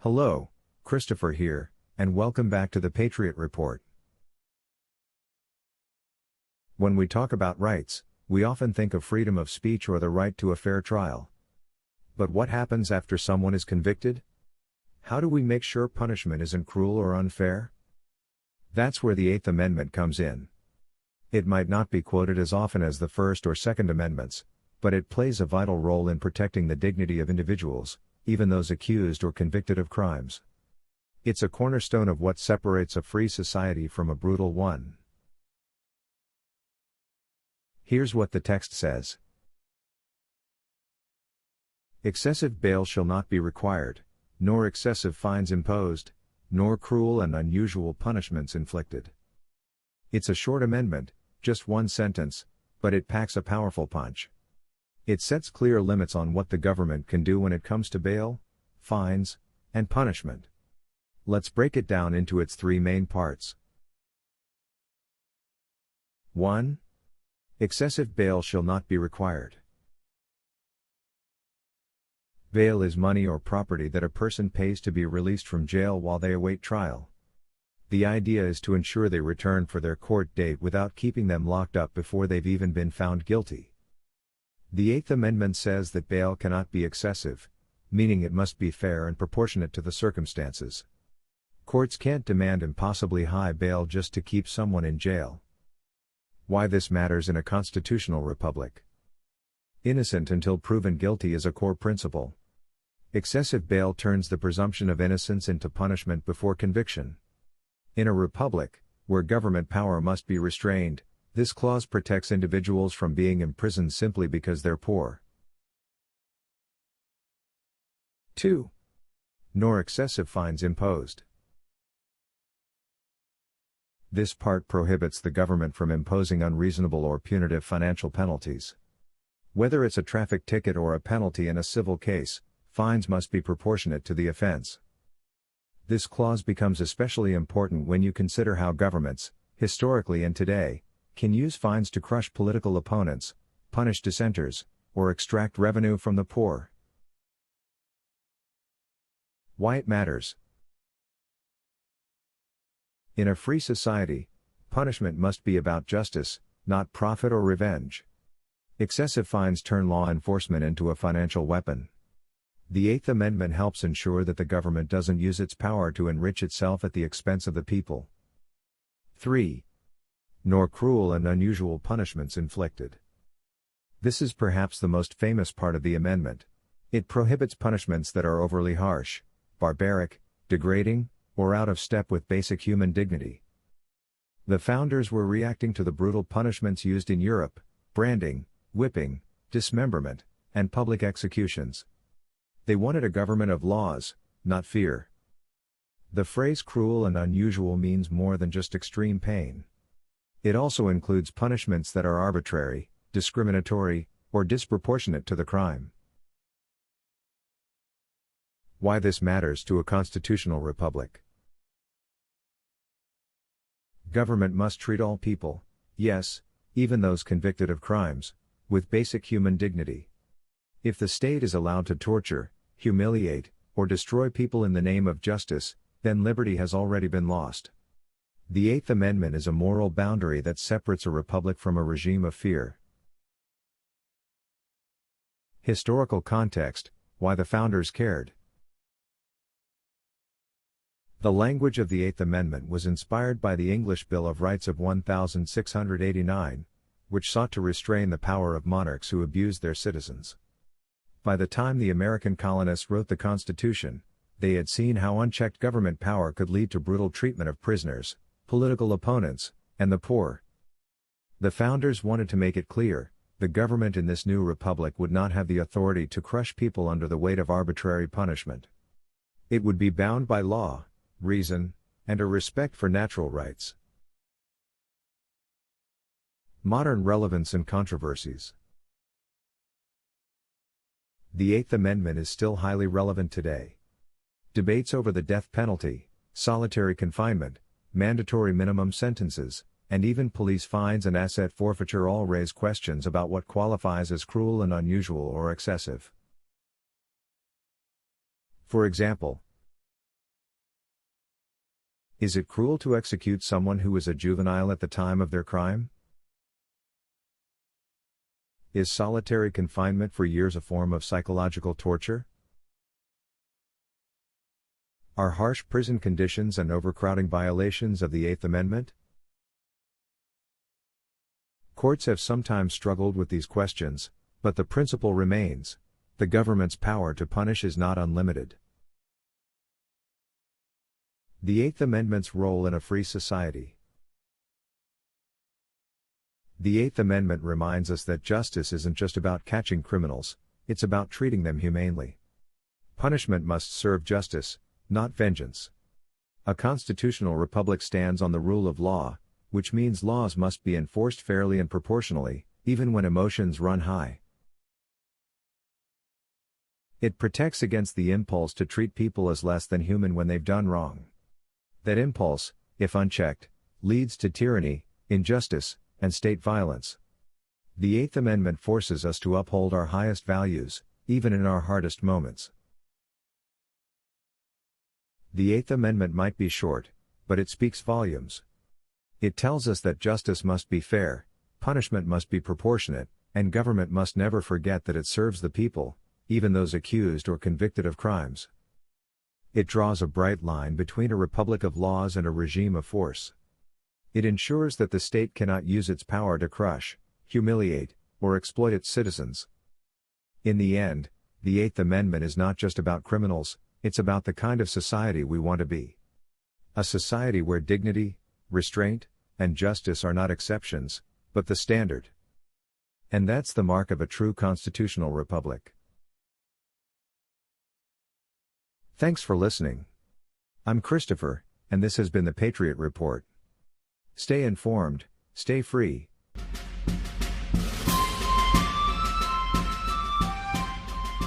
Hello, Christopher here, and welcome back to the Patriot Report. When we talk about rights, we often think of freedom of speech or the right to a fair trial. But what happens after someone is convicted? How do we make sure punishment isn't cruel or unfair? That's where the Eighth Amendment comes in. It might not be quoted as often as the First or Second Amendments, but it plays a vital role in protecting the dignity of individuals, even those accused or convicted of crimes. It's a cornerstone of what separates a free society from a brutal one. Here's what the text says. Excessive bail shall not be required, nor excessive fines imposed, nor cruel and unusual punishments inflicted. It's a short amendment, just one sentence, but it packs a powerful punch. It sets clear limits on what the government can do when it comes to bail, fines, and punishment. Let's break it down into its three main parts. 1. Excessive bail shall not be required. Bail is money or property that a person pays to be released from jail while they await trial. The idea is to ensure they return for their court date without keeping them locked up before they've even been found guilty. The Eighth Amendment says that bail cannot be excessive, meaning it must be fair and proportionate to the circumstances. Courts can't demand impossibly high bail just to keep someone in jail. Why this matters in a constitutional republic. Innocent until proven guilty is a core principle. Excessive bail turns the presumption of innocence into punishment before conviction. In a republic, where government power must be restrained, this clause protects individuals from being imprisoned simply because they're poor. 2. Nor excessive fines imposed. This part prohibits the government from imposing unreasonable or punitive financial penalties. Whether it's a traffic ticket or a penalty in a civil case, fines must be proportionate to the offense. This clause becomes especially important when you consider how governments, historically and today, can use fines to crush political opponents, punish dissenters, or extract revenue from the poor. Why it matters. In a free society, punishment must be about justice, not profit or revenge. Excessive fines turn law enforcement into a financial weapon. The Eighth Amendment helps ensure that the government doesn't use its power to enrich itself at the expense of the people. 3. Nor cruel and unusual punishments inflicted. This is perhaps the most famous part of the amendment. It prohibits punishments that are overly harsh, barbaric, degrading, or out of step with basic human dignity. The founders were reacting to the brutal punishments used in Europe: branding, whipping, dismemberment, and public executions. They wanted a government of laws, not fear. The phrase cruel and unusual means more than just extreme pain. It also includes punishments that are arbitrary, discriminatory, or disproportionate to the crime. Why this matters to a constitutional republic. Government must treat all people, yes, even those convicted of crimes, with basic human dignity. If the state is allowed to torture, humiliate, or destroy people in the name of justice, then liberty has already been lost. The Eighth Amendment is a moral boundary that separates a republic from a regime of fear. Historical context: why the founders cared. The language of the Eighth Amendment was inspired by the English Bill of Rights of 1689, which sought to restrain the power of monarchs who abused their citizens. By the time the American colonists wrote the Constitution, they had seen how unchecked government power could lead to brutal treatment of prisoners, political opponents, and the poor. The founders wanted to make it clear, the government in this new republic would not have the authority to crush people under the weight of arbitrary punishment. It would be bound by law, reason, and a respect for natural rights. Modern relevance and controversies. The Eighth Amendment is still highly relevant today. Debates over the death penalty, solitary confinement, mandatory minimum sentences, and even police fines and asset forfeiture all raise questions about what qualifies as cruel and unusual or excessive. For example, Is it cruel to execute someone who was a juvenile at the time of their crime? Is solitary confinement for years a form of psychological torture? Are harsh prison conditions and overcrowding violations of the Eighth Amendment? Courts have sometimes struggled with these questions, but the principle remains: the government's power to punish is not unlimited. The Eighth Amendment's role in a free society. The Eighth Amendment reminds us that justice isn't just about catching criminals, it's about treating them humanely. Punishment must serve justice, not vengeance. A constitutional republic stands on the rule of law, which means laws must be enforced fairly and proportionally, even when emotions run high. It protects against the impulse to treat people as less than human when they've done wrong. That impulse, if unchecked, leads to tyranny, injustice, and state violence. The Eighth Amendment forces us to uphold our highest values, even in our hardest moments. The Eighth Amendment might be short, but it speaks volumes. It tells us that justice must be fair, punishment must be proportionate, and government must never forget that it serves the people, even those accused or convicted of crimes. It draws a bright line between a republic of laws and a regime of force. It ensures that the state cannot use its power to crush, humiliate, or exploit its citizens. In the end, the Eighth Amendment is not just about criminals, it's about the kind of society we want to be. A society where dignity, restraint, and justice are not exceptions, but the standard. And that's the mark of a true constitutional republic. Thanks for listening. I'm Christopher, and this has been the Patriot Report. Stay informed, stay free,